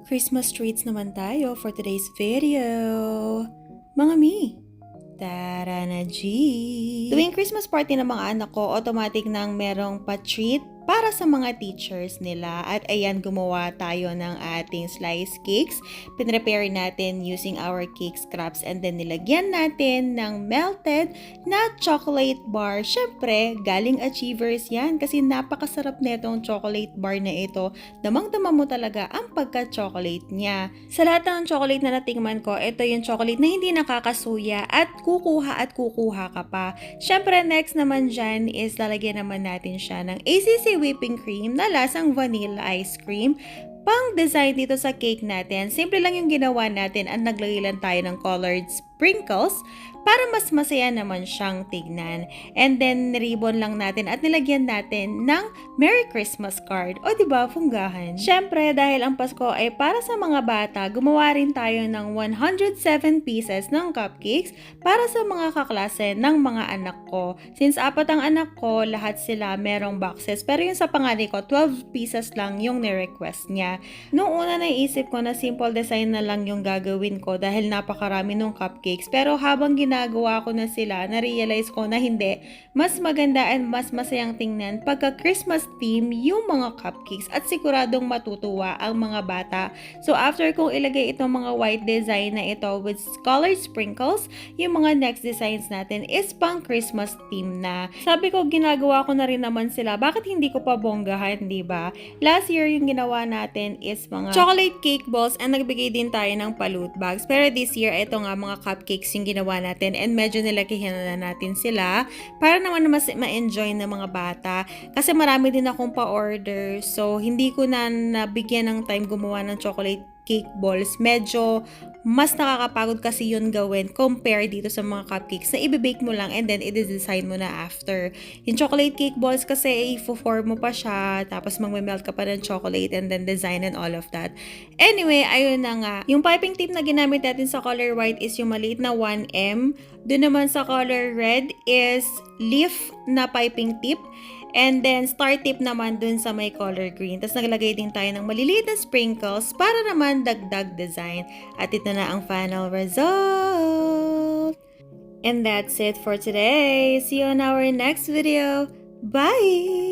Christmas treats naman tayo for today's video. Mga mi, tara na G! Tuwing Christmas party ng mga anak ko, automatic nang merong pa-treat para sa mga teachers nila. At ayan, gumawa tayo ng ating slice cakes. Pinrepare natin using our cake scraps and then nilagyan natin ng melted na chocolate bar. Syempre, galing Achievers yan kasi napakasarap netong chocolate bar na ito. Damang-dama mo talaga ang pagka-chocolate niya. Sa lahat ng chocolate na natingman ko, ito yung chocolate na hindi nakakasuya at kukuha ka pa. Syempre, next naman dyan is lalagyan naman natin siya ng ACC whipping cream na lasang vanilla ice cream. Pang design dito sa cake natin, simple lang yung ginawa natin at naglagay lang tayo ng colored sprinkles para mas masaya naman siyang tignan. And then, ribbon lang natin at nilagyan natin ng Merry Christmas card. O diba, funggahan? Syempre, dahil ang Pasko ay para sa mga bata, gumawa rin tayo ng 107 pieces ng cupcakes para sa mga kaklase ng mga anak ko. Since 4 ang anak ko, lahat sila merong boxes. Pero yung sa panganay ko, 12 pieces lang yung ni-request niya. Noong una naisip ko na simple design na lang yung gagawin ko dahil napakarami ng cupcakes. Pero habang ginagawa ko na sila, na-realize ko na hindi. Mas maganda and mas masayang tingnan pagka Christmas theme yung mga cupcakes at siguradong matutuwa ang mga bata. So after kong ilagay itong mga white design na ito with colored sprinkles, yung mga next designs natin is pang Christmas theme na. Sabi ko, ginagawa ko na rin naman sila. Bakit hindi ko pa bonggahan, diba? Last year yung ginawa natin is mga chocolate cake balls and nagbigay din tayo ng palute bags. Pero this year, ito nga mga cupcakes yung ginawa natin and medyo nilakihan na natin sila para naman mas ma-enjoy ng mga bata. Kasi marami din akong pa-order, so hindi ko na nabigyan ng time gumawa ng chocolate cake balls. Medyo mas nakakapagod kasi yun gawin compare dito sa mga cupcakes na i-bake mo lang and then i-design mo na after. Yung chocolate cake balls kasi i-form mo pa siya, tapos magme-melt ka pa ng chocolate and then design and all of that. Anyway, ayun na nga. Yung piping tip na ginamit natin sa color white is yung maliit na 1M. Doon naman sa color red is leaf na piping tip. And then, star tip naman dun sa may color green. Tapos, naglagay din tayo ng maliliit na sprinkles para naman dagdag design. At ito na ang final result. And that's it for today. See you on our next video. Bye!